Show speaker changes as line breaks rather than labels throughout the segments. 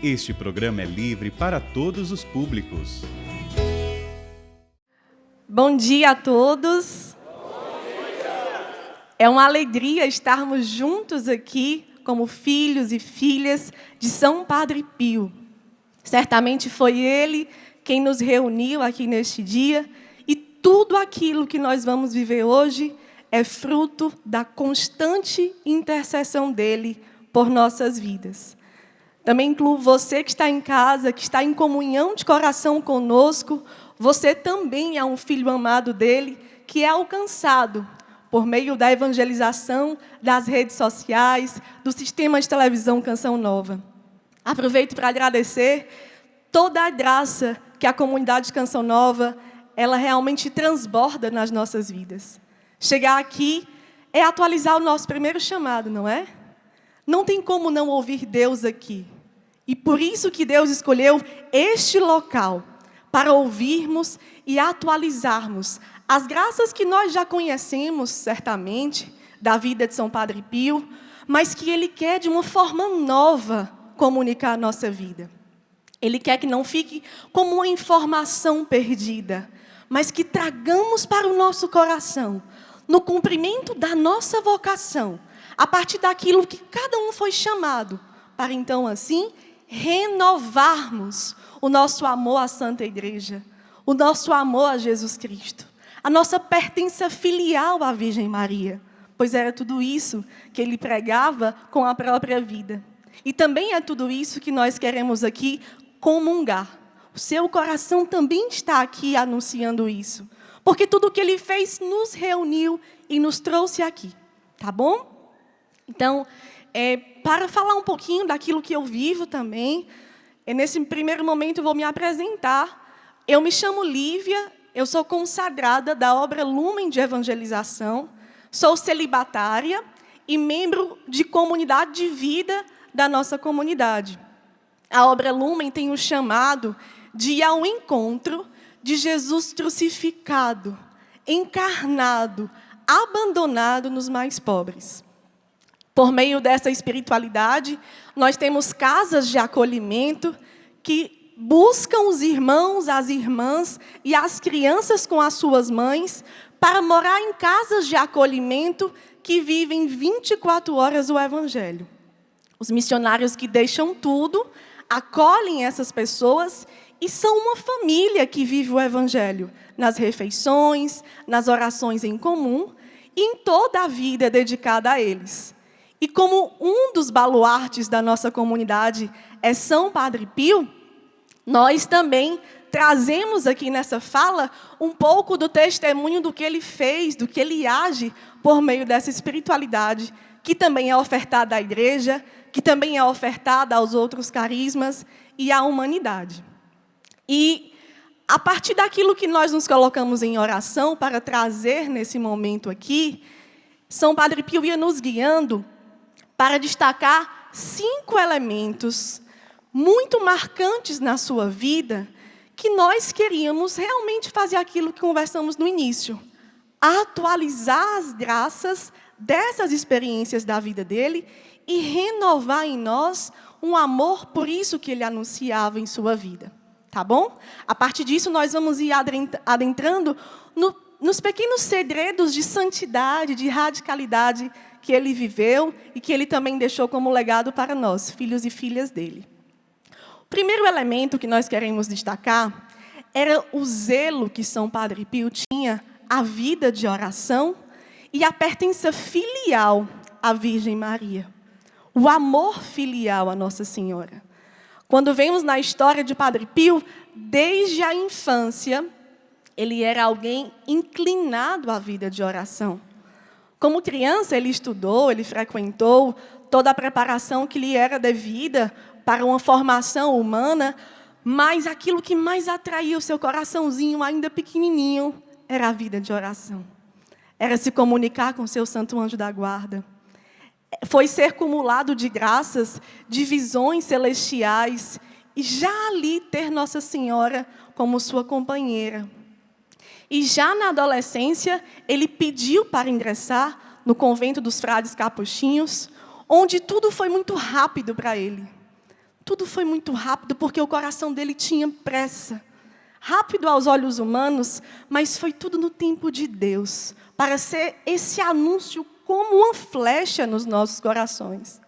Este programa é livre para todos os públicos.
Bom dia a todos. É uma alegria estarmos juntos aqui como filhos e filhas de São Padre Pio. Certamente foi ele quem nos reuniu aqui neste dia, e tudo aquilo que nós vamos viver hoje é fruto da constante intercessão dele por nossas vidas. Também incluo você que está em casa, que está em comunhão de coração conosco. Você também é um filho amado dele, que é alcançado por meio da evangelização, das redes sociais, do sistema de televisão Canção Nova. Aproveito para agradecer toda a graça que a comunidade de Canção Nova, ela realmente transborda nas nossas vidas. Chegar aqui é atualizar o nosso primeiro chamado, não é? Não tem como não ouvir Deus aqui. E por isso que Deus escolheu este local, para ouvirmos e atualizarmos as graças que nós já conhecemos, certamente, da vida de São Padre Pio, mas que Ele quer, de uma forma nova, comunicar a nossa vida. Ele quer que não fique como uma informação perdida, mas que tragamos para o nosso coração, no cumprimento da nossa vocação, a partir daquilo que cada um foi chamado, para então, assim, renovarmos o nosso amor à Santa Igreja, o nosso amor a Jesus Cristo, a nossa pertença filial à Virgem Maria, pois era tudo isso que ele pregava com a própria vida. E também é tudo isso que nós queremos aqui comungar. O seu coração também está aqui anunciando isso, porque tudo o que ele fez nos reuniu e nos trouxe aqui, tá bom? Então, para falar um pouquinho daquilo que eu vivo também, nesse primeiro momento eu vou me apresentar. Eu me chamo Lívia, eu sou consagrada da obra Lumen de Evangelização, sou celibatária e membro de comunidade de vida da nossa comunidade. A obra Lumen tem o chamado de ir ao encontro de Jesus crucificado, encarnado, abandonado nos mais pobres. Por meio dessa espiritualidade, nós temos casas de acolhimento que buscam os irmãos, as irmãs e as crianças com as suas mães para morar em casas de acolhimento que vivem 24 horas o Evangelho. Os missionários que deixam tudo, acolhem essas pessoas e são uma família que vive o Evangelho nas refeições, nas orações em comum e em toda a vida dedicada a eles. E como um dos baluartes da nossa comunidade é São Padre Pio, nós também trazemos aqui nessa fala um pouco do testemunho do que ele fez, do que ele age por meio dessa espiritualidade, que também é ofertada à igreja, que também é ofertada aos outros carismas e à humanidade. E a partir daquilo que nós nos colocamos em oração para trazer nesse momento aqui, São Padre Pio ia nos guiando para destacar 5 elementos muito marcantes na sua vida, que nós queríamos realmente fazer aquilo que conversamos no início, atualizar as graças dessas experiências da vida dele e renovar em nós um amor por isso que ele anunciava em sua vida. Tá bom? A partir disso, nós vamos ir adentrando nos pequenos segredos de santidade, de radicalidade que ele viveu e que ele também deixou como legado para nós, filhos e filhas dele. O primeiro elemento que nós queremos destacar era o zelo que São Padre Pio tinha à vida de oração e a pertença filial à Virgem Maria. O amor filial à Nossa Senhora. Quando vemos na história de Padre Pio, desde a infância, ele era alguém inclinado à vida de oração. Como criança, ele estudou, ele frequentou toda a preparação que lhe era devida para uma formação humana, mas aquilo que mais atraía o seu coraçãozinho, ainda pequenininho, era a vida de oração. Era se comunicar com seu santo anjo da guarda. Foi ser cumulado de graças, de visões celestiais, e já ali ter Nossa Senhora como sua companheira. E já na adolescência, ele pediu para ingressar no convento dos frades capuchinhos, onde tudo foi muito rápido para ele. Tudo foi muito rápido, porque o coração dele tinha pressa. Rápido aos olhos humanos, mas foi tudo no tempo de Deus, para ser esse anúncio como uma flecha nos nossos corações.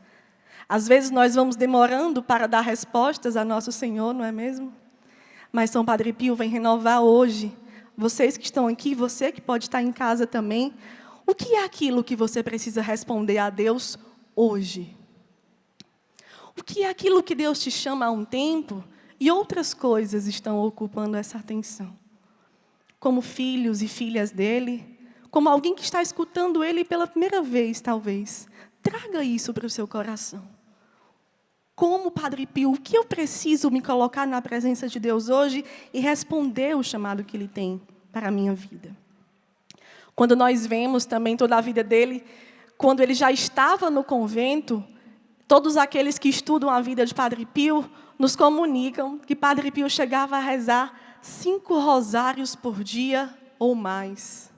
Às vezes nós vamos demorando para dar respostas a nosso Senhor, não é mesmo? Mas São Padre Pio vem renovar hoje. Vocês que estão aqui, você que pode estar em casa também, o que é aquilo que você precisa responder a Deus hoje? O que é aquilo que Deus te chama há um tempo e outras coisas estão ocupando essa atenção? Como filhos e filhas dele, como alguém que está escutando ele pela primeira vez, talvez. Traga isso para o seu coração. Como Padre Pio, o que eu preciso me colocar na presença de Deus hoje e responder o chamado que Ele tem para a minha vida? Quando nós vemos também toda a vida dele, quando ele já estava no convento, todos aqueles que estudam a vida de Padre Pio nos comunicam que Padre Pio chegava a rezar 5 rosários por dia ou mais.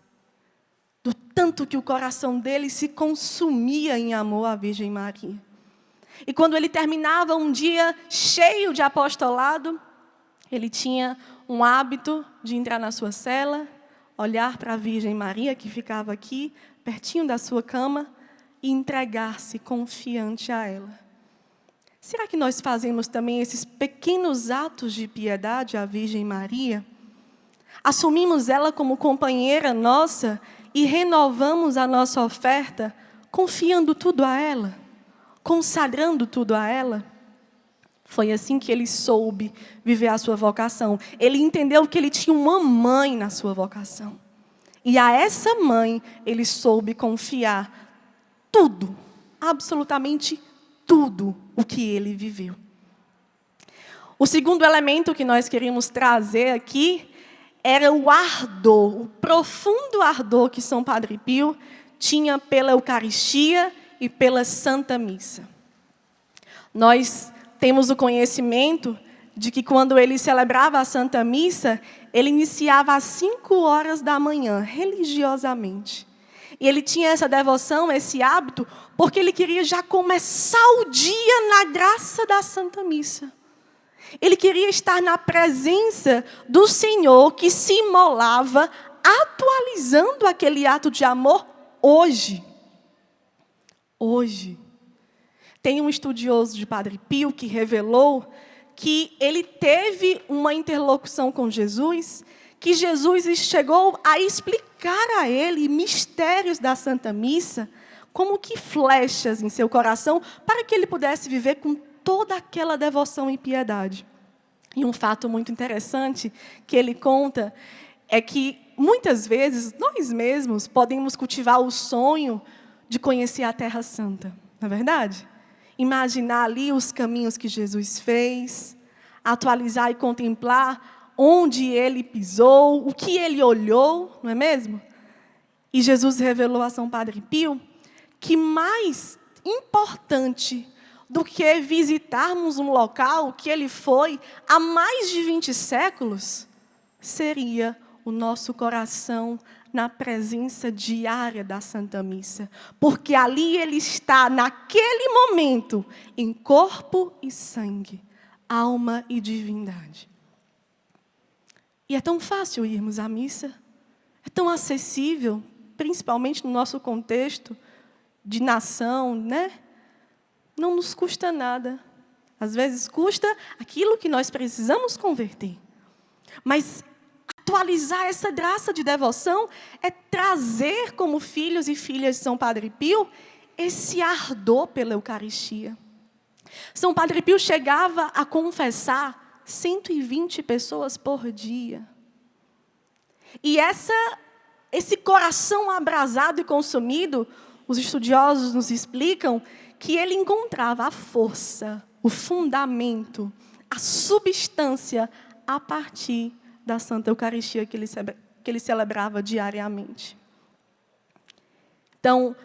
Do tanto que o coração dele se consumia em amor à Virgem Maria. E quando ele terminava um dia cheio de apostolado, ele tinha um hábito de entrar na sua cela, olhar para a Virgem Maria, que ficava aqui, pertinho da sua cama, e entregar-se confiante a ela. Será que nós fazemos também esses pequenos atos de piedade à Virgem Maria? Assumimos ela como companheira nossa e renovamos a nossa oferta, confiando tudo a ela? Consagrando tudo a ela? Foi assim que ele soube viver a sua vocação. Ele entendeu que ele tinha uma mãe na sua vocação. E a essa mãe ele soube confiar tudo, absolutamente tudo o que ele viveu. O segundo elemento que nós queríamos trazer aqui era o ardor, o profundo ardor que São Padre Pio tinha pela Eucaristia e pela Santa Missa. Nós temos o conhecimento de que quando ele celebrava a Santa Missa, ele iniciava às 5 horas da manhã, religiosamente. E ele tinha essa devoção, esse hábito, porque ele queria já começar o dia na graça da Santa Missa. Ele queria estar na presença do Senhor que se imolava, atualizando aquele ato de amor hoje. Hoje. Tem um estudioso de Padre Pio que revelou que ele teve uma interlocução com Jesus, que Jesus chegou a explicar a ele mistérios da Santa Missa, como que flechas em seu coração, para que ele pudesse viver com toda aquela devoção e piedade. E um fato muito interessante que ele conta é que, muitas vezes, nós mesmos podemos cultivar o sonho de conhecer a Terra Santa, não é verdade? Imaginar ali os caminhos que Jesus fez, atualizar e contemplar onde ele pisou, o que ele olhou, não é mesmo? E Jesus revelou a São Padre Pio que mais importante do que visitarmos um local que ele foi há mais de 20 séculos, seria o nosso coração na presença diária da Santa Missa. Porque ali ele está, naquele momento, em corpo e sangue, alma e divindade. E é tão fácil irmos à missa, é tão acessível, principalmente no nosso contexto de nação, né? Não nos custa nada. Às vezes custa aquilo que nós precisamos converter. Mas atualizar essa graça de devoção é trazer como filhos e filhas de São Padre Pio esse ardor pela Eucaristia. São Padre Pio chegava a confessar 120 pessoas por dia. E esse coração abrasado e consumido, os estudiosos nos explicam que ele encontrava a força, o fundamento, a substância a partir da Santa Eucaristia que ele celebrava diariamente. Então,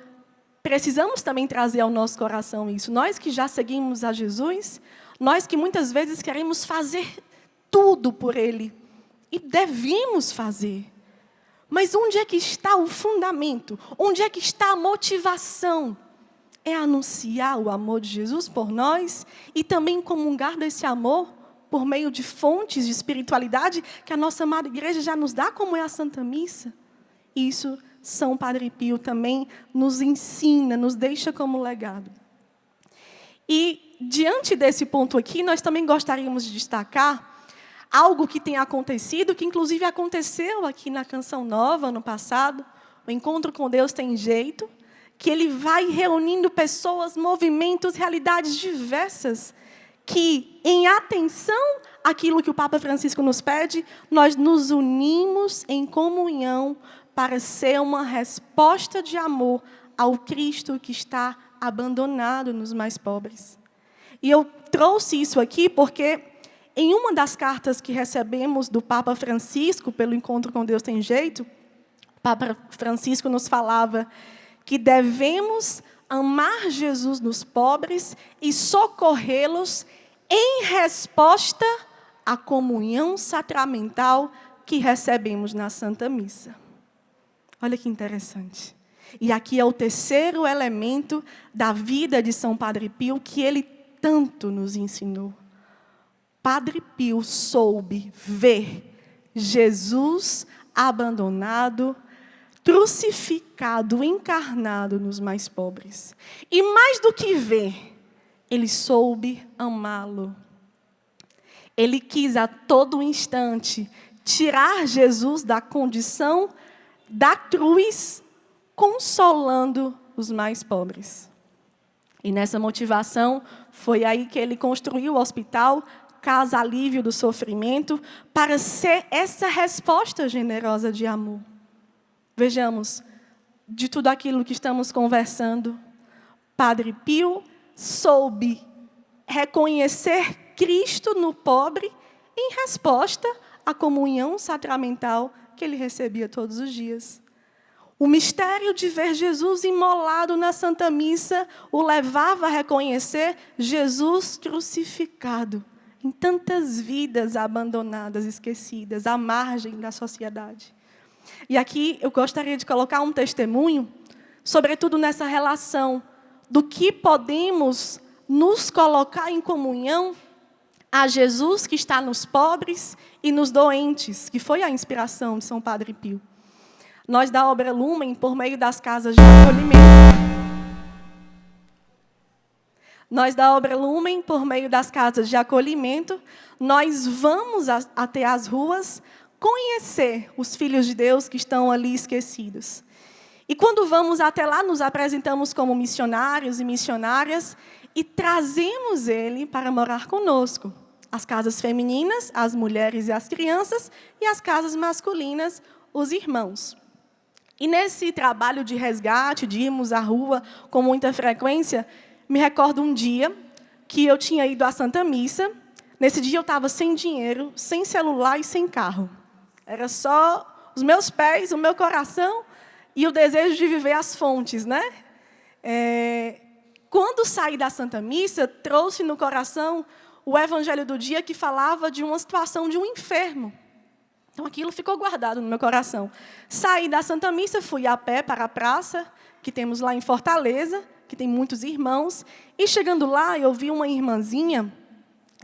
precisamos também trazer ao nosso coração isso. Nós que já seguimos a Jesus, nós que muitas vezes queremos fazer tudo por Ele, e devemos fazer. Mas onde é que está o fundamento? Onde é que está a motivação é anunciar o amor de Jesus por nós e também comungar desse amor por meio de fontes de espiritualidade que a nossa amada igreja já nos dá, como é a Santa Missa. Isso São Padre Pio também nos ensina, nos deixa como legado. E, diante desse ponto aqui, nós também gostaríamos de destacar algo que tem acontecido, que inclusive aconteceu aqui na Canção Nova, ano passado. O Encontro com Deus Tem Jeito, que ele vai reunindo pessoas, movimentos, realidades diversas, que, em atenção àquilo que o Papa Francisco nos pede, nós nos unimos em comunhão para ser uma resposta de amor ao Cristo que está abandonado nos mais pobres. E eu trouxe isso aqui porque, em uma das cartas que recebemos do Papa Francisco, pelo Encontro com Deus Tem Jeito, o Papa Francisco nos falava que devemos amar Jesus nos pobres e socorrê-los em resposta à comunhão sacramental que recebemos na Santa Missa. Olha que interessante. E aqui é o terceiro elemento da vida de São Padre Pio que ele tanto nos ensinou. Padre Pio soube ver Jesus abandonado, crucificado, encarnado nos mais pobres. E mais do que ver, ele soube amá-lo. Ele quis a todo instante tirar Jesus da condição da cruz, consolando os mais pobres. E nessa motivação, foi aí que ele construiu o hospital Casa Alívio do Sofrimento, para ser essa resposta generosa de amor. Vejamos, de tudo aquilo que estamos conversando, Padre Pio soube reconhecer Cristo no pobre em resposta à comunhão sacramental que ele recebia todos os dias. O mistério de ver Jesus imolado na Santa Missa o levava a reconhecer Jesus crucificado em tantas vidas abandonadas, esquecidas, à margem da sociedade. E aqui eu gostaria de colocar um testemunho, sobretudo nessa relação do que podemos nos colocar em comunhão a Jesus que está nos pobres e nos doentes, que foi a inspiração de São Padre Pio. Nós da Obra Lumen, por meio das casas de acolhimento, nós vamos até as ruas conhecer os filhos de Deus que estão ali esquecidos. E quando vamos até lá, nos apresentamos como missionários e missionárias e trazemos ele para morar conosco. As casas femininas, as mulheres e as crianças, e as casas masculinas, os irmãos. E nesse trabalho de resgate, de irmos à rua com muita frequência, me recordo um dia que eu tinha ido à Santa Missa. Nesse dia eu estava sem dinheiro, sem celular e sem carro. Era só os meus pés, o meu coração e o desejo de viver as fontes, né? Quando saí da Santa Missa, trouxe no coração o evangelho do dia que falava de uma situação de um enfermo. Então, aquilo ficou guardado no meu coração. Saí da Santa Missa, fui a pé para a praça, que temos lá em Fortaleza, que tem muitos irmãos. E, chegando lá, eu vi uma irmãzinha,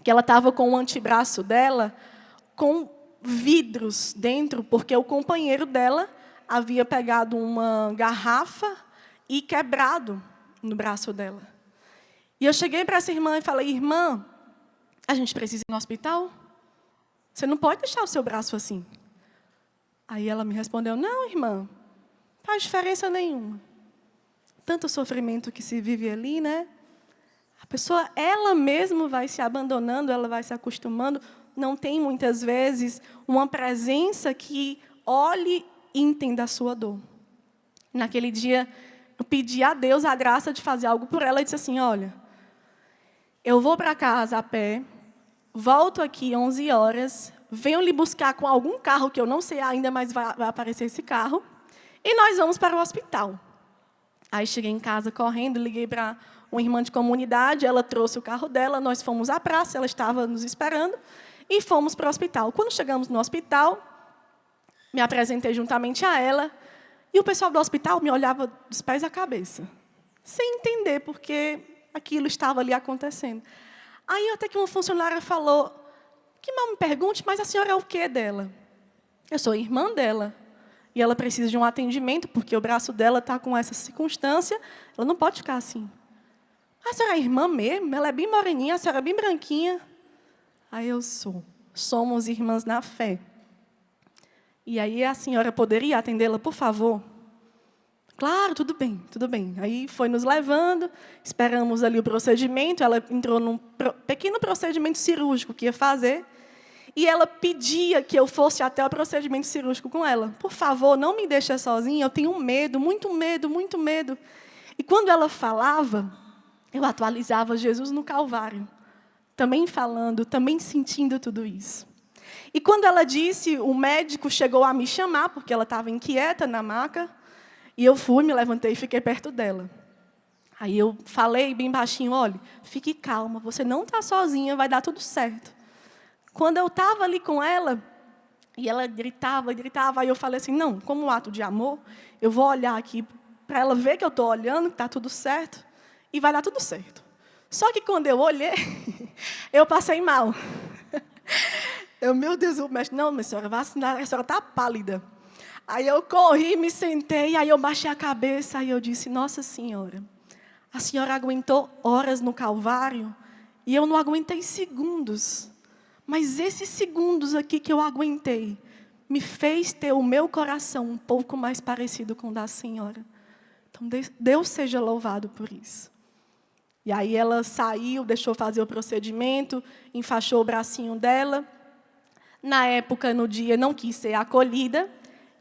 que ela estava com o antebraço dela, com vidros dentro, porque o companheiro dela havia pegado uma garrafa e quebrado no braço dela. E eu cheguei para essa irmã e falei: irmã, a gente precisa ir no hospital? Você não pode deixar o seu braço assim. Aí ela me respondeu: não, irmã, não faz diferença nenhuma. Tanto sofrimento que se vive ali, né? A pessoa, ela mesma vai se abandonando, ela vai se acostumando. Não tem, muitas vezes, uma presença que olhe e entenda a sua dor. Naquele dia, eu pedi a Deus a graça de fazer algo por ela e disse assim: olha, eu vou para casa a pé, volto aqui 11 horas, venho lhe buscar com algum carro que eu não sei ainda, mas vai aparecer esse carro, e nós vamos para o hospital. Aí cheguei em casa correndo, liguei para uma irmã de comunidade, ela trouxe o carro dela, nós fomos à praça, ela estava nos esperando, e fomos para o hospital. Quando chegamos no hospital, me apresentei juntamente a ela, e o pessoal do hospital me olhava dos pés à cabeça. sem entender porque aquilo estava ali acontecendo. Aí até que uma funcionária falou, que mal me pergunte, mas a senhora é o quê dela? Eu sou irmã dela. E ela precisa de um atendimento, porque o braço dela está com essa circunstância, ela não pode ficar assim. A senhora é irmã mesmo? Ela é bem moreninha, a senhora é bem branquinha. Aí eu sou. Somos irmãs na fé. E aí a senhora poderia atendê-la, por favor? Claro, tudo bem, tudo bem. Aí foi nos levando, esperamos ali o procedimento, ela entrou num pequeno procedimento cirúrgico que ia fazer, e ela pedia que eu fosse até o procedimento cirúrgico com ela. Por favor, não me deixe sozinha, eu tenho medo, muito medo, muito medo. E quando ela falava, eu atualizava Jesus no Calvário, também falando, também sentindo tudo isso. E quando ela disse, o médico chegou a me chamar, porque ela estava inquieta na maca, e eu fui, me levantei e fiquei perto dela. Aí eu falei bem baixinho, olha, fique calma, você não está sozinha, vai dar tudo certo. Quando eu estava ali com ela, e ela gritava, aí eu falei assim, não, como um ato de amor, eu vou olhar aqui para ela ver que eu estou olhando, que está tudo certo, e vai dar tudo certo. Só que quando eu olhei, eu passei mal. Meu Deus, o médico, não, minha senhora, vacinar, a senhora está pálida. Aí eu corri, me sentei, aí eu baixei a cabeça, aí eu disse, Nossa Senhora, a senhora aguentou horas no Calvário, e eu não aguentei segundos. Mas esses segundos aqui que eu aguentei, me fez ter o meu coração um pouco mais parecido com o da senhora. Então, Deus seja louvado por isso. E aí ela saiu, deixou fazer o procedimento, enfaixou o bracinho dela. Na época, no dia, não quis ser acolhida.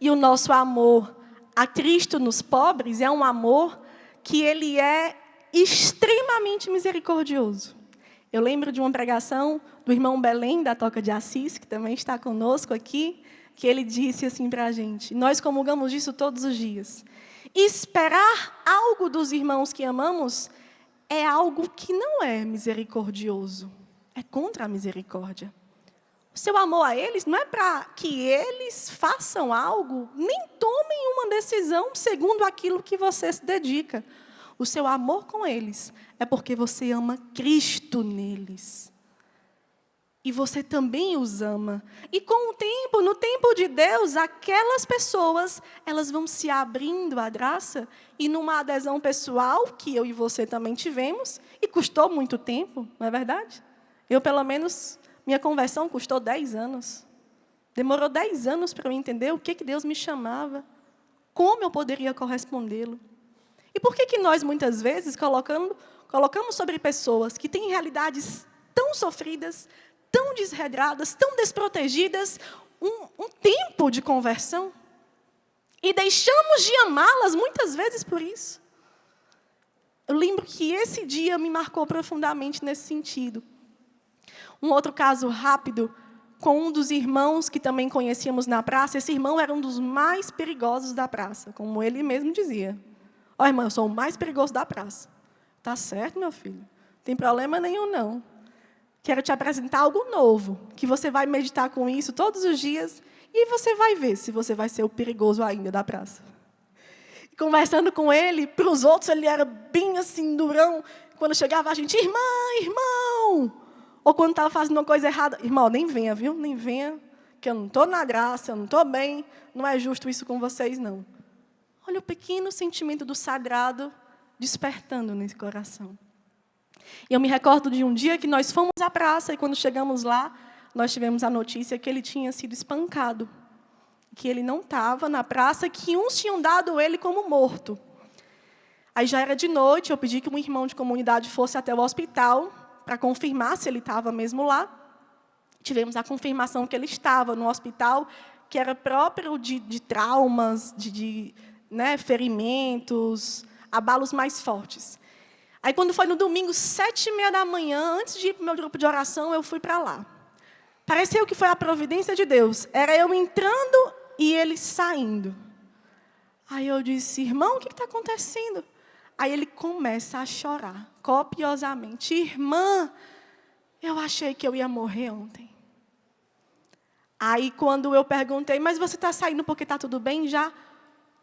E o nosso amor a Cristo nos pobres é um amor que ele é extremamente misericordioso. Eu lembro de uma pregação do irmão Belém, da Toca de Assis, que também está conosco aqui, que ele disse assim para a gente, nós comungamos disso todos os dias. Esperar algo dos irmãos que amamos é algo que não é misericordioso, é contra a misericórdia. O seu amor a eles não é para que eles façam algo, nem tomem uma decisão segundo aquilo que você se dedica. O seu amor com eles é porque você ama Cristo neles. E você também os ama. E com o tempo, no tempo de Deus, aquelas pessoas, elas vão se abrindo à graça e numa adesão pessoal, que eu e você também tivemos, e custou muito tempo, não é verdade? Eu, pelo menos, minha conversão custou 10 anos. Demorou 10 anos para eu entender o que Deus me chamava, como eu poderia correspondê-lo. E por que nós, muitas vezes, colocamos sobre pessoas que têm realidades tão sofridas, tão desregradas, tão desprotegidas, um tempo de conversão? E deixamos de amá-las muitas vezes por isso. Eu lembro que esse dia me marcou profundamente nesse sentido. Um outro caso rápido, com um dos irmãos que também conhecíamos na praça. Esse irmão era um dos mais perigosos da praça, como ele mesmo dizia. Ó, irmã, eu sou o mais perigoso da praça. Tá certo, meu filho? Não tem problema nenhum, não. Quero te apresentar algo novo, que você vai meditar com isso todos os dias, e você vai ver se você vai ser o perigoso ainda da praça. E conversando com ele, para os outros ele era bem assim, durão. Quando chegava a gente, irmão! Ou quando estava fazendo uma coisa errada, irmão, nem venha, viu? Nem venha, que eu não estou na graça, eu não estou bem, não é justo isso com vocês, não. Olha o pequeno sentimento do sagrado despertando nesse coração. E eu me recordo de um dia que nós fomos à praça, e quando chegamos lá, nós tivemos a notícia que ele tinha sido espancado, que ele não estava na praça, que uns tinham dado ele como morto. Aí já era de noite, eu pedi que um irmão de comunidade fosse até o hospital, para confirmar se ele estava mesmo lá. Tivemos a confirmação que ele estava no hospital, que era próprio de traumas, ferimentos, abalos mais fortes. Aí, quando foi no domingo, 7h30 da manhã, antes de ir para o meu grupo de oração, eu fui para lá. Pareceu que foi a providência de Deus. Era eu entrando e ele saindo. Aí eu disse, irmão, o que está acontecendo? Aí ele começa a chorar, copiosamente. Irmã, eu achei que eu ia morrer ontem. Aí, quando eu perguntei, mas você está saindo porque está tudo bem já?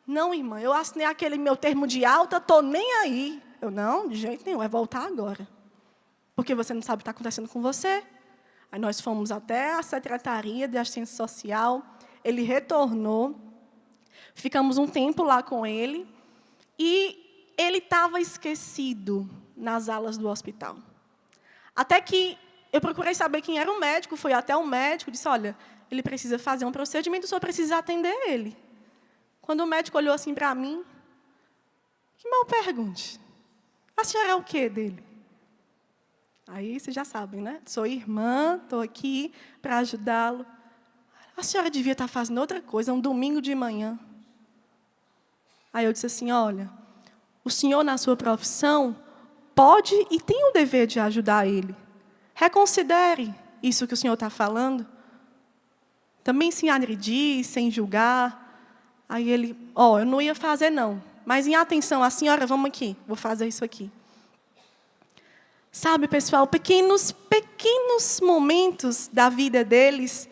Não, irmã, eu assinei aquele meu termo de alta, estou nem aí. Eu, não, de jeito nenhum, é voltar agora. Porque você não sabe o que está acontecendo com você. Aí nós fomos até a Secretaria de Assistência Social, ele retornou, ficamos um tempo lá com ele, e ele estava esquecido nas alas do hospital. Até que eu procurei saber quem era o médico, fui até o médico, disse, olha, ele precisa fazer um procedimento, o senhor precisa atender ele. Quando o médico olhou assim para mim, que mal pergunte, a senhora é o quê dele? Aí vocês já sabem, né? Sou irmã, estou aqui para ajudá-lo. A senhora devia estar fazendo outra coisa, um domingo de manhã. Aí eu disse assim, olha, o senhor na sua profissão pode e tem o dever de ajudar ele. Reconsidere isso que o senhor está falando. Também sem agredir, sem julgar. Aí ele, eu não ia fazer não, mas em atenção à senhora, vamos aqui, vou fazer isso aqui. Sabe, pessoal, pequenos momentos da vida deles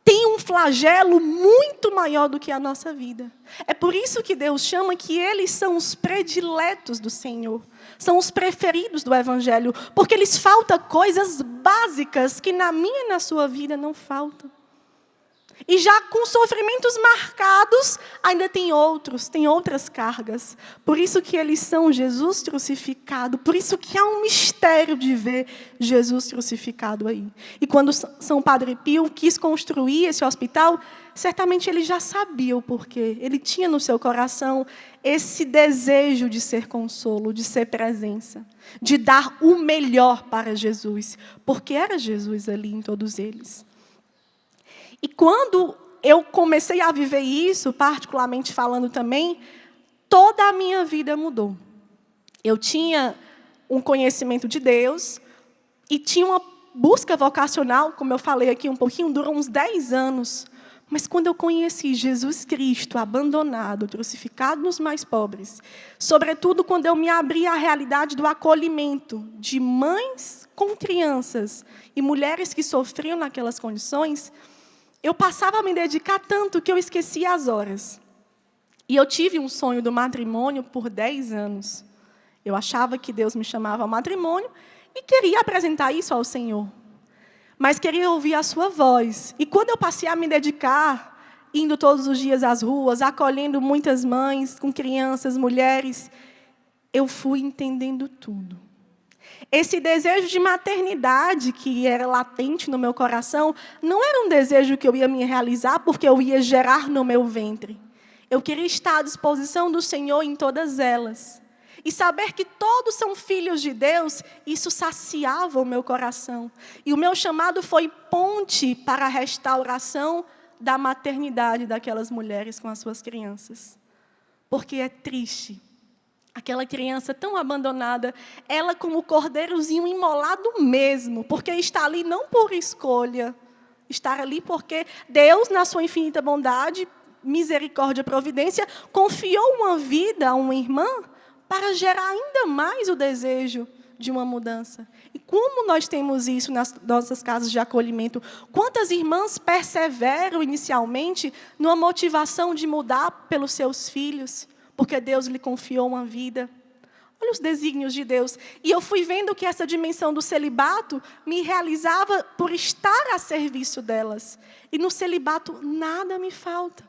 têm um flagelo muito maior do que a nossa vida. É por isso que Deus chama que eles são os prediletos do Senhor, são os preferidos do Evangelho, porque lhes faltam coisas básicas que na minha e na sua vida não faltam. E já com sofrimentos marcados, ainda tem outras cargas. Por isso que eles são Jesus crucificado. Por isso que há um mistério de ver Jesus crucificado aí. E quando São Padre Pio quis construir esse hospital, certamente ele já sabia o porquê. Ele tinha no seu coração esse desejo de ser consolo, de ser presença, de dar o melhor para Jesus, porque era Jesus ali em todos eles. E quando eu comecei a viver isso, particularmente falando também, toda a minha vida mudou. Eu tinha um conhecimento de Deus e tinha uma busca vocacional, como eu falei aqui um pouquinho, durou uns 10 anos. Mas quando eu conheci Jesus Cristo abandonado, crucificado nos mais pobres, sobretudo quando eu me abri à realidade do acolhimento de mães com crianças e mulheres que sofriam naquelas condições, eu passava a me dedicar tanto que eu esquecia as horas. E eu tive um sonho do matrimônio por 10 anos. Eu achava que Deus me chamava ao matrimônio e queria apresentar isso ao Senhor. Mas queria ouvir a sua voz. E quando eu passei a me dedicar, indo todos os dias às ruas, acolhendo muitas mães com crianças, mulheres, eu fui entendendo tudo. Esse desejo de maternidade que era latente no meu coração, não era um desejo que eu ia me realizar porque eu ia gerar no meu ventre. Eu queria estar à disposição do Senhor em todas elas. E saber que todos são filhos de Deus, isso saciava o meu coração. E o meu chamado foi ponte para a restauração da maternidade daquelas mulheres com as suas crianças. Porque é triste. Aquela criança tão abandonada, ela como cordeirozinho imolado mesmo, porque está ali não por escolha, está ali porque Deus, na sua infinita bondade, misericórdia e providência, confiou uma vida a uma irmã para gerar ainda mais o desejo de uma mudança. E como nós temos isso nas nossas casas de acolhimento? Quantas irmãs perseveram inicialmente numa motivação de mudar pelos seus filhos? Porque Deus lhe confiou uma vida. Olha os desígnios de Deus. E eu fui vendo que essa dimensão do celibato me realizava por estar a serviço delas. E no celibato nada me falta.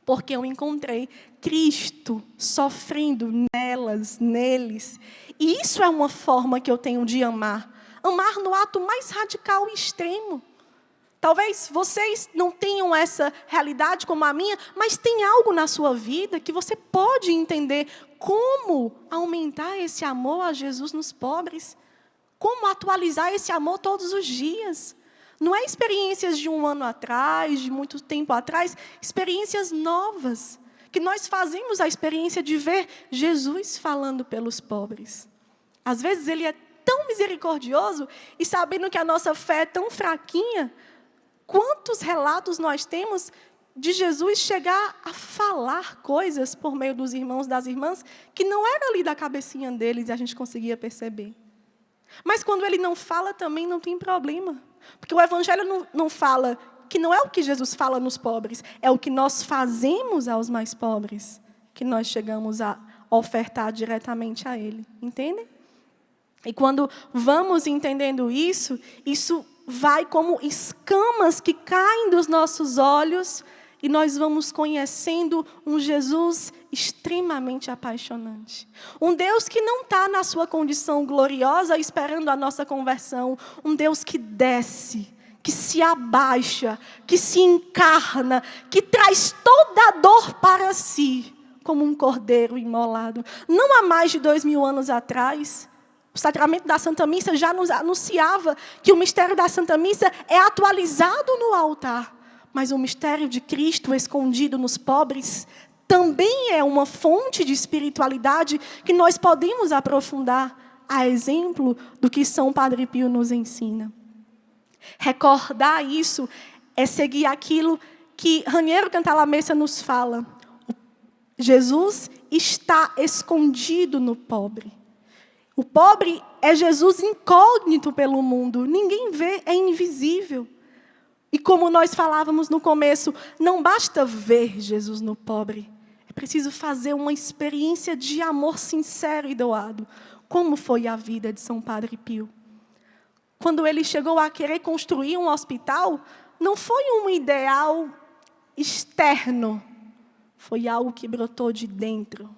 Porque eu encontrei Cristo sofrendo nelas, neles. E isso é uma forma que eu tenho de amar. Amar no ato mais radical e extremo. Talvez vocês não tenham essa realidade como a minha, mas tem algo na sua vida que você pode entender como aumentar esse amor a Jesus nos pobres, como atualizar esse amor todos os dias. Não é experiências de um ano atrás, de muito tempo atrás, experiências novas, que nós fazemos a experiência de ver Jesus falando pelos pobres. Às vezes ele é tão misericordioso e sabendo que a nossa fé é tão fraquinha, quantos relatos nós temos de Jesus chegar a falar coisas por meio dos irmãos, das irmãs, que não era ali da cabecinha deles e a gente conseguia perceber. Mas quando ele não fala também não tem problema. Porque o Evangelho não fala, que não é o que Jesus fala nos pobres, é o que nós fazemos aos mais pobres, que nós chegamos a ofertar diretamente a Ele. Entendem? E quando vamos entendendo isso, isso vai como escamas que caem dos nossos olhos e nós vamos conhecendo um Jesus extremamente apaixonante. Um Deus que não está na sua condição gloriosa esperando a nossa conversão. Um Deus que desce, que se abaixa, que se encarna, que traz toda a dor para si, como um cordeiro imolado. Não há mais de 2000 anos atrás, o sacramento da Santa Missa já nos anunciava que o mistério da Santa Missa é atualizado no altar. Mas o mistério de Cristo escondido nos pobres também é uma fonte de espiritualidade que nós podemos aprofundar, a exemplo do que São Padre Pio nos ensina. Recordar isso é seguir aquilo que Raniero Cantalamessa nos fala. Jesus está escondido no pobre. O pobre é Jesus incógnito pelo mundo. Ninguém vê, é invisível. E como nós falávamos no começo, não basta ver Jesus no pobre. É preciso fazer uma experiência de amor sincero e doado. Como foi a vida de São Padre Pio? Quando ele chegou a querer construir um hospital, não foi um ideal externo. Foi algo que brotou de dentro,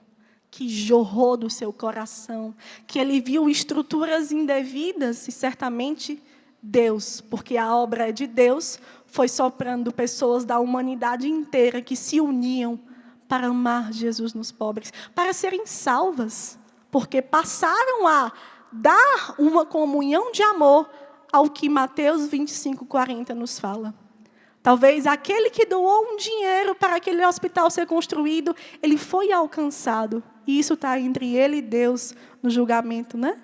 que jorrou do seu coração, que ele viu estruturas indevidas e certamente Deus, porque a obra é de Deus, foi soprando pessoas da humanidade inteira que se uniam para amar Jesus nos pobres, para serem salvas, porque passaram a dar uma comunhão de amor ao que Mateus 25:40 nos fala. Talvez aquele que doou um dinheiro para aquele hospital ser construído, ele foi alcançado. E isso está entre ele e Deus no julgamento, né?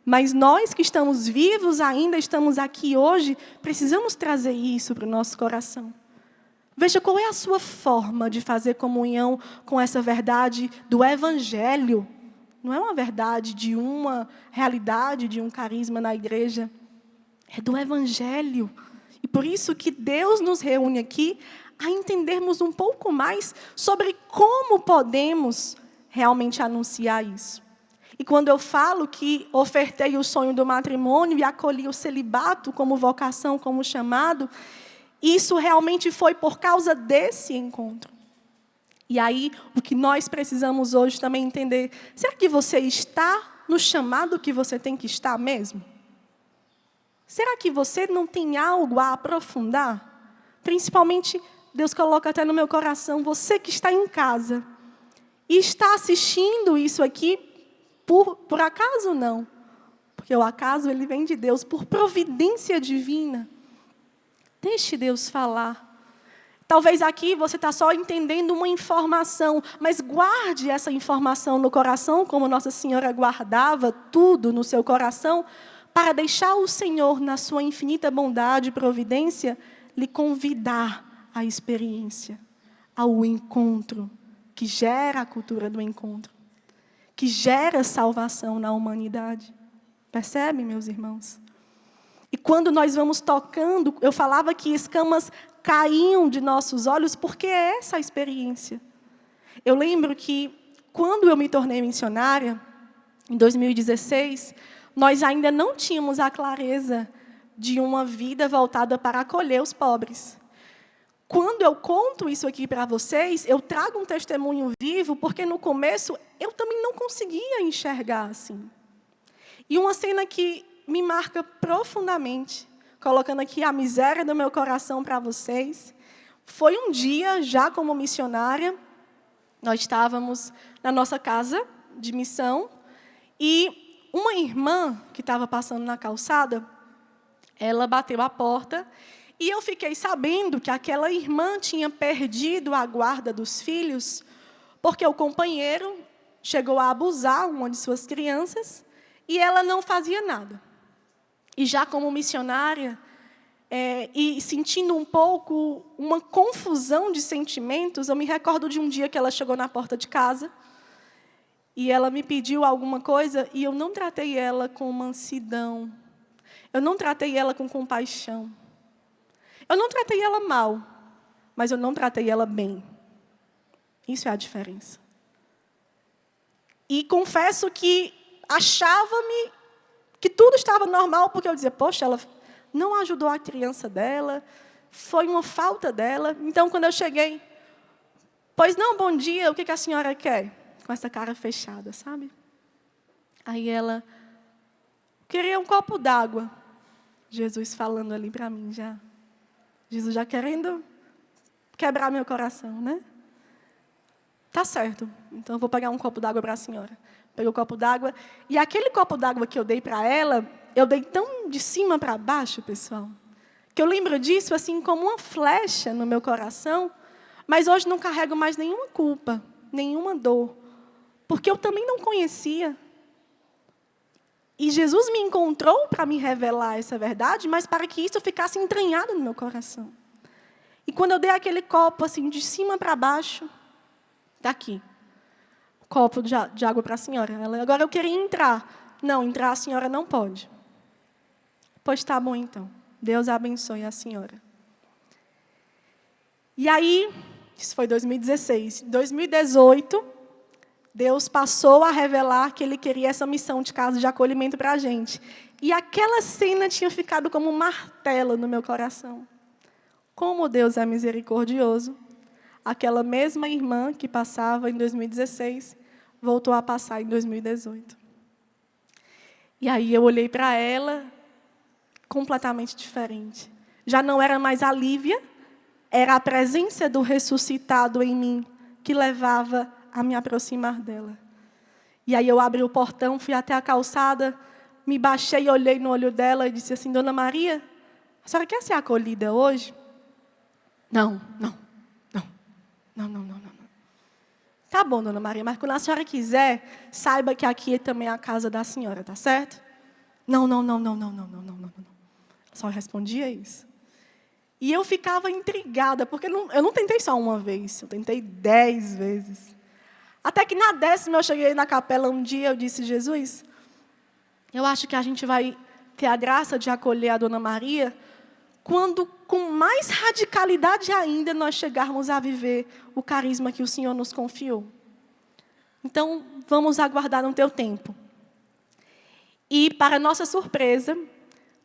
Mas nós que estamos vivos ainda, estamos aqui hoje, precisamos trazer isso para o nosso coração. Veja qual é a sua forma de fazer comunhão com essa verdade do Evangelho. Não é uma verdade de uma realidade, de um carisma na igreja. É do Evangelho. E por isso que Deus nos reúne aqui a entendermos um pouco mais sobre como podemos realmente anunciar isso. E quando eu falo que ofertei o sonho do matrimônio e acolhi o celibato como vocação, como chamado, isso realmente foi por causa desse encontro. E aí, o que nós precisamos hoje também entender, será que você está no chamado que você tem que estar mesmo? Será que você não tem algo a aprofundar? Principalmente, Deus coloca até no meu coração, você que está em casa e está assistindo isso aqui, por acaso não, porque o acaso ele vem de Deus, por providência divina. Deixe Deus falar. Talvez aqui você está só entendendo uma informação, mas guarde essa informação no coração, como Nossa Senhora guardava tudo no seu coração, para deixar o Senhor, na sua infinita bondade e providência, lhe convidar à experiência, ao encontro, que gera a cultura do encontro, que gera salvação na humanidade. Percebe, meus irmãos? E quando nós vamos tocando, eu falava que escamas caíam de nossos olhos, porque é essa a experiência. Eu lembro que, quando eu me tornei missionária, em 2016, nós ainda não tínhamos a clareza de uma vida voltada para acolher os pobres. Quando eu conto isso aqui para vocês, eu trago um testemunho vivo, porque no começo eu também não conseguia enxergar assim. E uma cena que me marca profundamente, colocando aqui a miséria do meu coração para vocês, foi um dia, já como missionária, nós estávamos na nossa casa de missão, e uma irmã que estava passando na calçada, ela bateu a porta, e eu fiquei sabendo que aquela irmã tinha perdido a guarda dos filhos, porque o companheiro chegou a abusar uma de suas crianças, e ela não fazia nada. E já como missionária, e sentindo um pouco uma confusão de sentimentos, eu me recordo de um dia que ela chegou na porta de casa, e ela me pediu alguma coisa, e eu não tratei ela com mansidão, eu não tratei ela com compaixão. Eu não tratei ela mal, mas eu não tratei ela bem. Isso é a diferença. E confesso que achava-me que tudo estava normal, porque eu dizia, poxa, ela não ajudou a criança dela, foi uma falta dela. Então, quando eu cheguei, pois não, bom dia, o que a senhora quer? Com essa cara fechada, sabe? Aí ela queria um copo d'água. Jesus falando ali para mim já. Jesus já querendo quebrar meu coração, né? Tá certo, então eu vou pegar um copo d'água para a senhora. Peguei o copo d'água, e aquele copo d'água que eu dei para ela, eu dei tão de cima para baixo, pessoal, que eu lembro disso assim como uma flecha no meu coração, mas hoje não carrego mais nenhuma culpa, nenhuma dor, porque eu também não conhecia. E Jesus me encontrou para me revelar essa verdade, mas para que isso ficasse entranhado no meu coração. E quando eu dei aquele copo assim de cima para baixo, daqui, copo de água para a senhora. Ela, agora eu queria entrar. Não, entrar a senhora não pode. Pois tá bom então. Deus abençoe a senhora. E aí, isso foi 2016. Em 2018, Deus passou a revelar que Ele queria essa missão de casa de acolhimento para a gente. E aquela cena tinha ficado como um martelo no meu coração. Como Deus é misericordioso. Aquela mesma irmã que passava em 2016, voltou a passar em 2018. E aí eu olhei para ela, completamente diferente. Já não era mais a Lívia, era a presença do ressuscitado em mim, que levava a me aproximar dela. E aí eu abri o portão, fui até a calçada, me baixei e olhei no olho dela e disse assim, Dona Maria, a senhora quer ser acolhida hoje? Não. Tá bom, Dona Maria, mas quando a senhora quiser, saiba que aqui também é a casa da senhora, tá certo? Não. Só respondia isso. E eu ficava intrigada, porque eu não tentei só uma vez, eu tentei 10 vezes. Até que na 10ª eu cheguei na capela um dia, eu disse, Jesus, eu acho que a gente vai ter a graça de acolher a Dona Maria quando, com mais radicalidade ainda, nós chegarmos a viver o carisma que o Senhor nos confiou. Então, vamos aguardar no teu tempo. E, para nossa surpresa,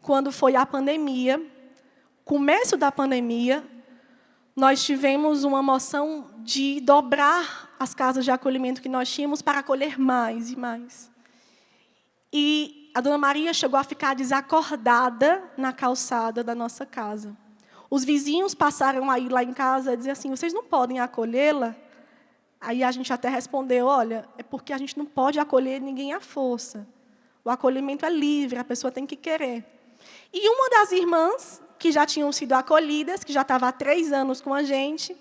quando foi a pandemia, começo da pandemia, nós tivemos uma moção de dobrar as casas de acolhimento que nós tínhamos para acolher mais e mais. E a Dona Maria chegou a ficar desacordada na calçada da nossa casa. Os vizinhos passaram a ir lá em casa e dizer assim, vocês não podem acolhê-la? Aí a gente até respondeu, olha, é porque a gente não pode acolher ninguém à força. O acolhimento é livre, a pessoa tem que querer. E uma das irmãs, que já tinham sido acolhidas, que já estava há 3 anos com a gente,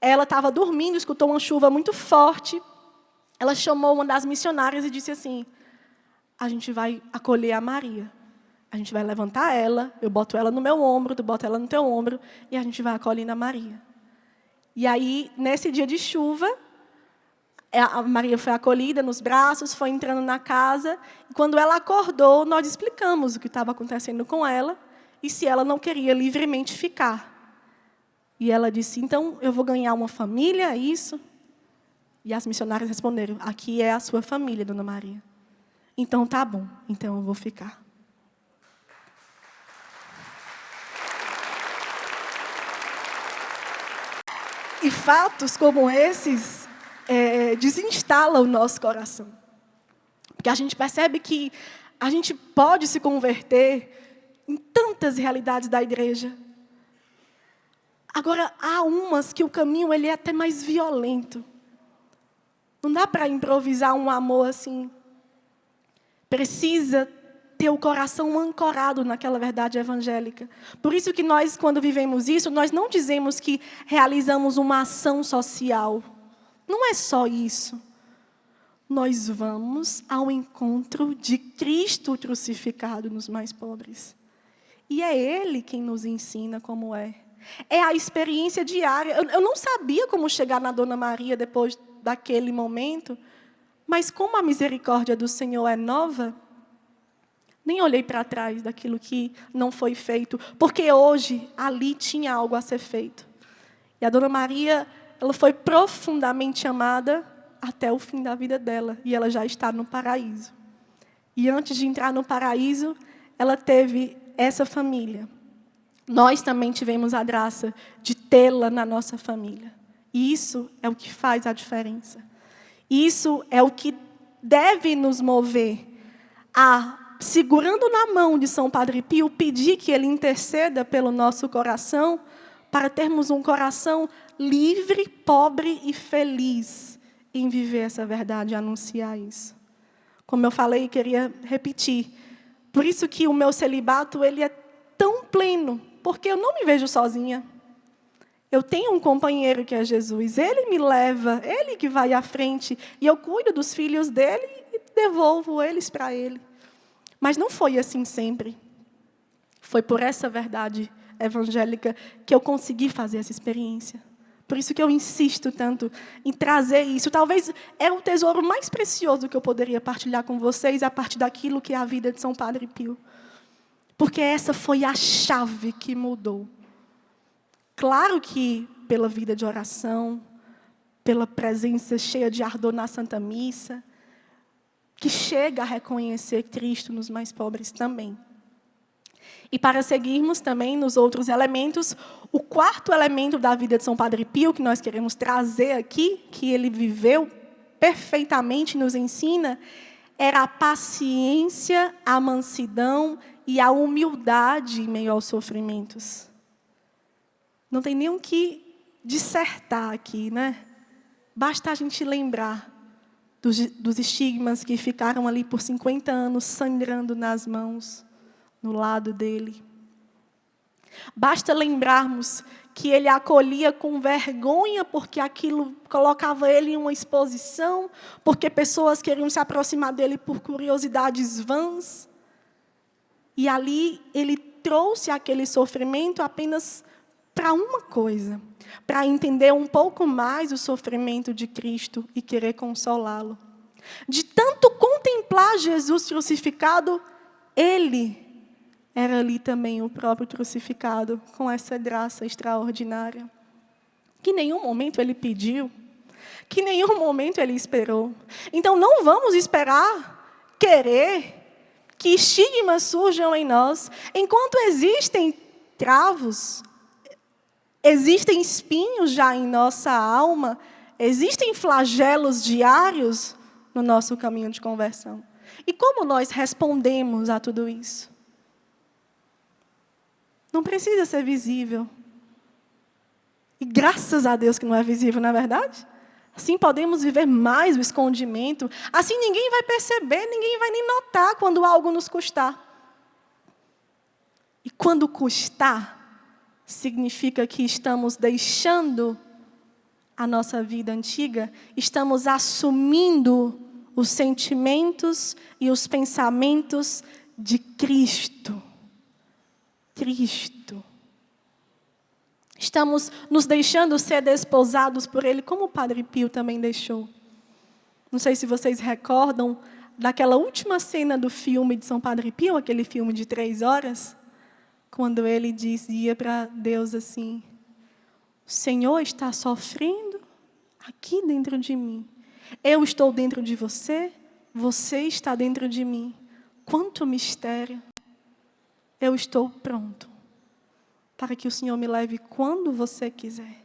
ela estava dormindo, escutou uma chuva muito forte, ela chamou uma das missionárias e disse assim, a gente vai acolher a Maria. A gente vai levantar ela, eu boto ela no meu ombro, tu bota ela no teu ombro, e a gente vai acolhendo a Maria. E aí, nesse dia de chuva, a Maria foi acolhida nos braços, foi entrando na casa, e quando ela acordou, nós explicamos o que estava acontecendo com ela, e se ela não queria livremente ficar. E ela disse, então, eu vou ganhar uma família, é isso? E as missionárias responderam, aqui é a sua família, Dona Maria. Então, tá bom, então eu vou ficar. E fatos como esses desinstalam o nosso coração. Porque a gente percebe que a gente pode se converter em tantas realidades da igreja. Agora, há umas que o caminho ele é até mais violento. Não dá para improvisar um amor assim. Precisa ter o coração ancorado naquela verdade evangélica. Por isso que nós, quando vivemos isso, nós não dizemos que realizamos uma ação social. Não é só isso. Nós vamos ao encontro de Cristo crucificado nos mais pobres. E é Ele quem nos ensina como é. É a experiência diária. Eu não sabia como chegar na Dona Maria depois daquele momento, mas como a misericórdia do Senhor é nova, nem olhei para trás daquilo que não foi feito, porque hoje ali tinha algo a ser feito. E a Dona Maria, ela foi profundamente amada até o fim da vida dela, e ela já está no paraíso. E antes de entrar no paraíso, ela teve essa família. Nós também tivemos a graça de tê-la na nossa família. E isso é o que faz a diferença. Isso é o que deve nos mover a, segurando na mão de São Padre Pio, pedir que ele interceda pelo nosso coração, para termos um coração livre, pobre e feliz em viver essa verdade e anunciar isso. Como eu falei, queria repetir. Por isso que o meu celibato ele é tão pleno, porque eu não me vejo sozinha. Eu tenho um companheiro que é Jesus. Ele me leva, ele que vai à frente. E eu cuido dos filhos dele e devolvo eles para ele. Mas não foi assim sempre. Foi por essa verdade evangélica que eu consegui fazer essa experiência. Por isso que eu insisto tanto em trazer isso. Talvez é o tesouro mais precioso que eu poderia partilhar com vocês a partir daquilo que é a vida de São Padre Pio. Porque essa foi a chave que mudou. Claro que pela vida de oração, pela presença cheia de ardor na Santa Missa, que chega a reconhecer Cristo nos mais pobres também. E para seguirmos também nos outros elementos, o quarto elemento da vida de São Padre Pio, que nós queremos trazer aqui, que ele viveu perfeitamente, nos ensina, era a paciência, a mansidão e a humildade em meio aos sofrimentos. Não tem nem o que dissertar aqui, né? Basta a gente lembrar dos estigmas que ficaram ali por 50 anos sangrando nas mãos, no lado dele. Basta lembrarmos que ele acolhia com vergonha, porque aquilo colocava ele em uma exposição, porque pessoas queriam se aproximar dele por curiosidades vãs. E ali ele trouxe aquele sofrimento apenas para uma coisa, para entender um pouco mais o sofrimento de Cristo e querer consolá-lo. De tanto contemplar Jesus crucificado, ele era ali também o próprio crucificado, com essa graça extraordinária. Que em nenhum momento ele pediu, que em nenhum momento ele esperou. Então não vamos esperar, querer, que estigmas surjam em nós. Enquanto existem travos, existem espinhos já em nossa alma, existem flagelos diários no nosso caminho de conversão. E como nós respondemos a tudo isso? Não precisa ser visível. E graças a Deus que não é visível, não é verdade? Assim podemos viver mais o escondimento. Assim ninguém vai perceber, ninguém vai nem notar quando algo nos custar. E quando custar, significa que estamos deixando a nossa vida antiga, estamos assumindo os sentimentos e os pensamentos de Cristo. Cristo. Estamos nos deixando ser desposados por Ele, como o Padre Pio também deixou. Não sei se vocês recordam daquela última cena do filme de São Padre Pio, aquele filme de 3 horas, quando ele dizia para Deus assim: o Senhor está sofrendo aqui dentro de mim. Eu estou dentro de você, você está dentro de mim. Quanto mistério! Eu estou pronto para que o Senhor me leve quando você quiser.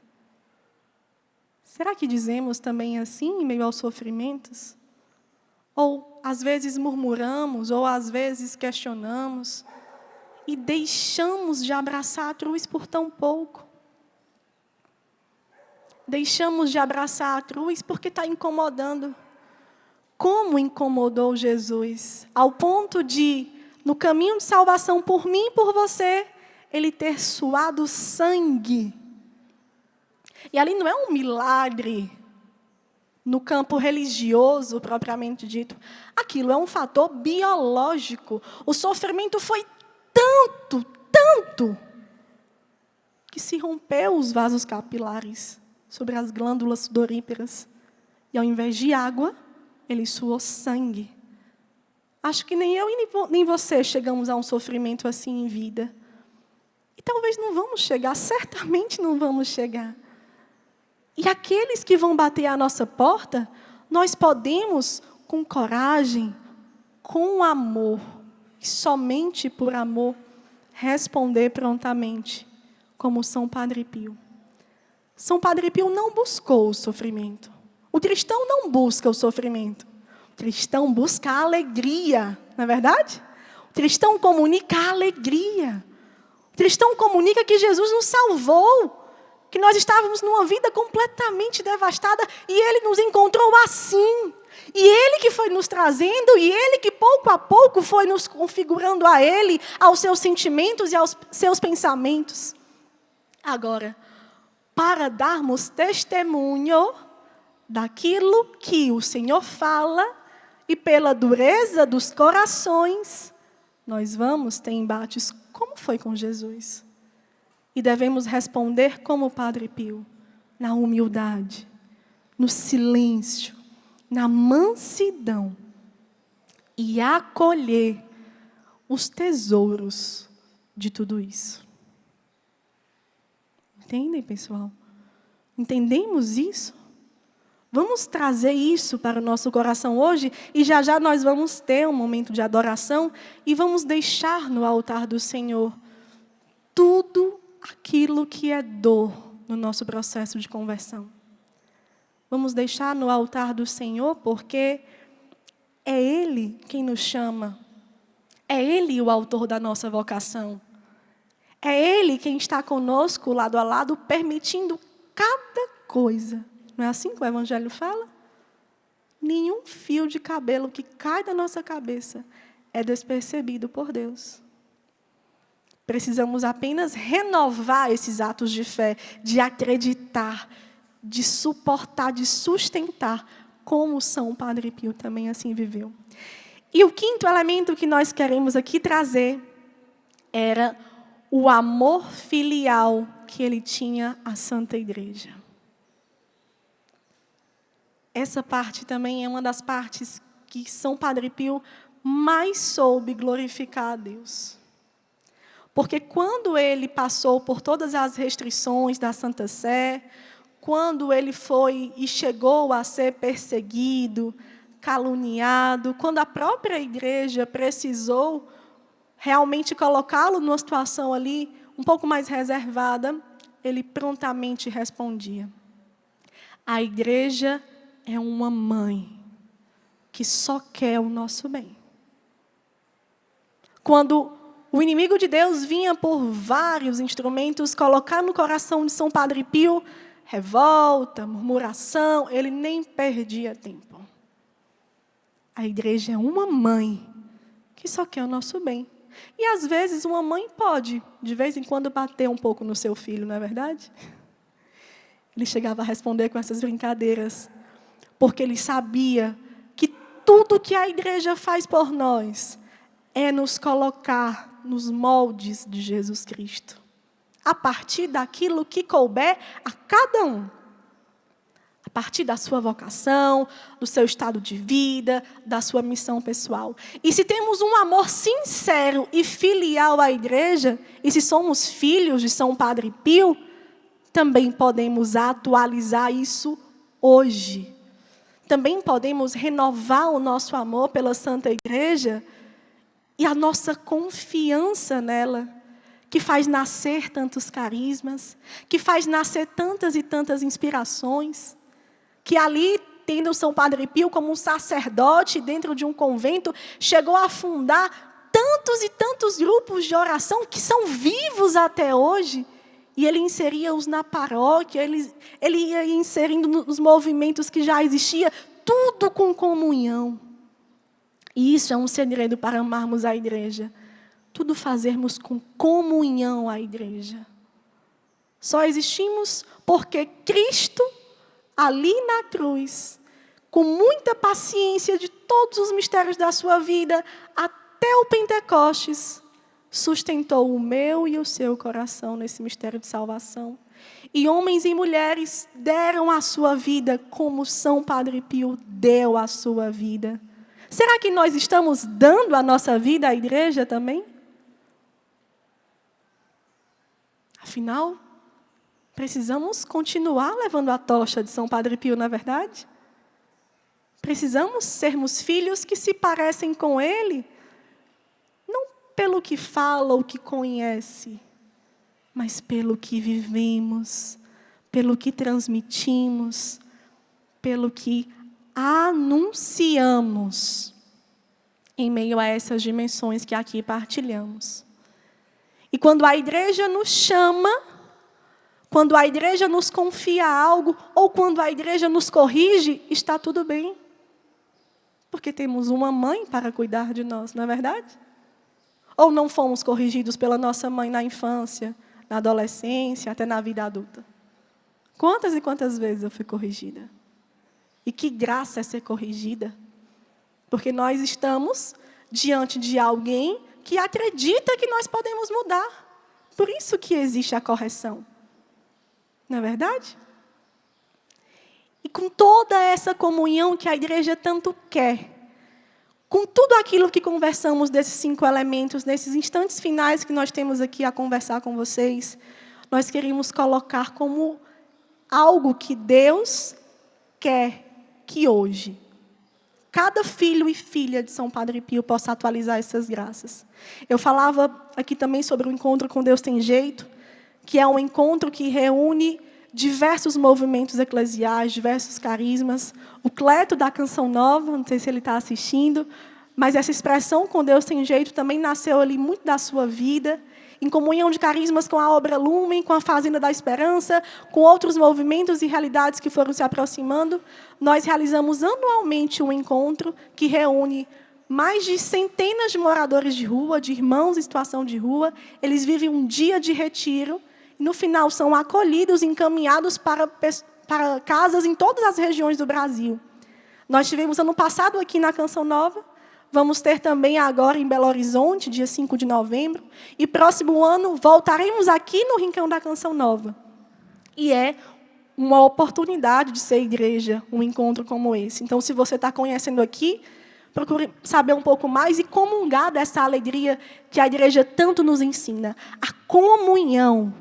Será que dizemos também assim, em meio aos sofrimentos? Ou, às vezes, murmuramos, ou, às vezes, questionamos, e deixamos de abraçar a cruz por tão pouco? Deixamos de abraçar a cruz porque está incomodando. Como incomodou Jesus, ao ponto de, no caminho de salvação por mim e por você, ele ter suado sangue. E ali não é um milagre no campo religioso, propriamente dito. Aquilo é um fator biológico. O sofrimento foi tanto, que se rompeu os vasos capilares sobre as glândulas sudoríparas. E ao invés de água, ele suou sangue. Acho que nem eu e nem você chegamos a um sofrimento assim em vida. E talvez não vamos chegar, certamente não vamos chegar. E aqueles que vão bater à nossa porta nós podemos, com coragem, com amor, e somente por amor, responder prontamente, como São Padre Pio. São Padre Pio não buscou o sofrimento. O cristão não busca o sofrimento. O cristão busca a alegria, não é verdade? O cristão comunica a alegria. O cristão comunica que Jesus nos salvou, que nós estávamos numa vida completamente devastada e Ele nos encontrou assim. E Ele que foi nos trazendo, e Ele que pouco a pouco foi nos configurando a Ele, aos seus sentimentos e aos seus pensamentos. Agora, para darmos testemunho daquilo que o Senhor fala, e pela dureza dos corações, nós vamos ter embates como foi com Jesus. E devemos responder como o Padre Pio, na humildade, no silêncio, na mansidão, e acolher os tesouros de tudo isso. Entendem, pessoal? Entendemos isso? Vamos trazer isso para o nosso coração hoje, e já já nós vamos ter um momento de adoração, e vamos deixar no altar do Senhor tudo aquilo que é dor no nosso processo de conversão. Vamos deixar no altar do Senhor, porque é Ele quem nos chama. É Ele o autor da nossa vocação. É Ele quem está conosco, lado a lado, permitindo cada coisa. Não é assim que o Evangelho fala? Nenhum fio de cabelo que cai da nossa cabeça é despercebido por Deus. Precisamos apenas renovar esses atos de fé, de acreditar, de suportar, de sustentar, como São Padre Pio também assim viveu. E o quinto elemento que nós queremos aqui trazer era o amor filial que ele tinha à Santa Igreja. Essa parte também é uma das partes que São Padre Pio mais soube glorificar a Deus. Porque quando ele passou por todas as restrições da Santa Sé, quando ele foi e chegou a ser perseguido, caluniado, quando a própria igreja precisou realmente colocá-lo numa situação ali um pouco mais reservada, ele prontamente respondia: a igreja é uma mãe que só quer o nosso bem. Quando o inimigo de Deus vinha por vários instrumentos colocar no coração de São Padre Pio revolta, murmuração, ele nem perdia tempo. A igreja é uma mãe que só quer o nosso bem. E às vezes uma mãe pode, de vez em quando, bater um pouco no seu filho, não é verdade? Ele chegava a responder com essas brincadeiras, porque ele sabia que tudo que a igreja faz por nós é nos colocar nos moldes de Jesus Cristo, a partir daquilo que couber a cada um, a partir da sua vocação, do seu estado de vida, da sua missão pessoal. E se temos um amor sincero e filial à igreja, e se somos filhos de São Padre Pio, também podemos atualizar isso hoje. Também podemos renovar o nosso amor pela Santa Igreja e a nossa confiança nela, que faz nascer tantos carismas, que faz nascer tantas e tantas inspirações, que ali, tendo São Padre Pio como um sacerdote dentro de um convento, chegou a fundar tantos e tantos grupos de oração que são vivos até hoje, e ele inseria-os na paróquia, ele ia inserindo nos movimentos que já existiam, tudo com comunhão. E isso é um segredo para amarmos a igreja. Tudo fazermos com comunhão à igreja. Só existimos porque Cristo, ali na cruz, com muita paciência de todos os mistérios da sua vida, até o Pentecostes, sustentou o meu e o seu coração nesse mistério de salvação. E homens e mulheres deram a sua vida como São Padre Pio deu a sua vida. Será que nós estamos dando a nossa vida à igreja também? Afinal, precisamos continuar levando a tocha de São Padre Pio, não é verdade? precisamos sermos filhos que se parecem com Ele, não pelo que fala ou que conhece, mas pelo que vivemos, pelo que transmitimos, pelo que anunciamos em meio a essas dimensões que aqui partilhamos. E quando a igreja nos chama, quando a igreja nos confia algo, ou quando a igreja nos corrige, está tudo bem. Porque temos uma mãe para cuidar de nós, não é verdade? Ou não fomos corrigidos pela nossa mãe na infância, na adolescência, até na vida adulta? Quantas e quantas vezes eu fui corrigida? E que graça é ser corrigida. Porque nós estamos diante de alguém que acredita que nós podemos mudar. Por isso que existe a correção. Não é verdade? E com toda essa comunhão que a igreja tanto quer, com tudo aquilo que conversamos desses 5 elementos, nesses instantes finais que nós temos aqui a conversar com vocês, nós queremos colocar como algo que Deus quer que hoje cada filho e filha de São Padre Pio possa atualizar essas graças. Eu falava aqui também sobre o encontro com Deus Tem Jeito, que é um encontro que reúne diversos movimentos eclesiais, diversos carismas. O Cleto da Canção Nova, não sei se ele está assistindo, mas essa expressão com Deus Tem Jeito também nasceu ali muito da sua vida, em comunhão de carismas com a Obra Lumen, com a Fazenda da Esperança, com outros movimentos e realidades que foram se aproximando. Nós realizamos anualmente um encontro que reúne mais de centenas de moradores de rua, de irmãos em situação de rua. Eles vivem um dia de retiro e, no final, são acolhidos e encaminhados para casas em todas as regiões do Brasil. Nós tivemos ano passado aqui na Canção Nova. Vamos ter também agora em Belo Horizonte, dia 5 de novembro. E próximo ano voltaremos aqui no Rincão da Canção Nova. E é uma oportunidade de ser igreja, um encontro como esse. Então, se você está conhecendo aqui, procure saber um pouco mais e comungar dessa alegria que a igreja tanto nos ensina. A comunhão.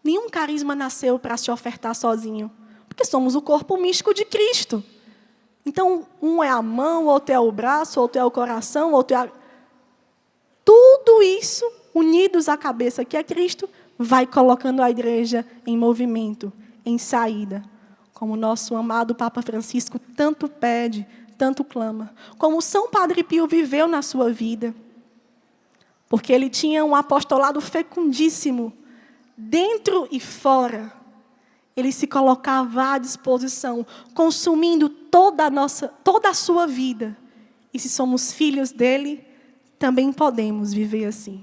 Nenhum carisma nasceu para se ofertar sozinho, porque somos o corpo místico de Cristo. Então, um é a mão, outro é o braço, outro é o coração, outro é tudo isso, unidos à cabeça que é Cristo, vai colocando a igreja em movimento, em saída. Como o nosso amado Papa Francisco tanto pede, tanto clama. Como São Padre Pio viveu na sua vida. Porque ele tinha um apostolado fecundíssimo, dentro e fora. Ele se colocava à disposição, consumindo toda a sua vida. E se somos filhos dele, também podemos viver assim.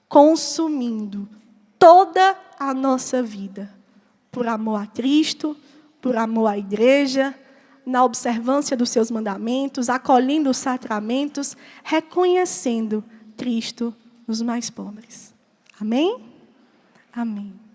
Consumindo toda a nossa vida. Por amor a Cristo, por amor à igreja, na observância dos seus mandamentos, acolhendo os sacramentos, reconhecendo Cristo nos mais pobres. Amém? Amém.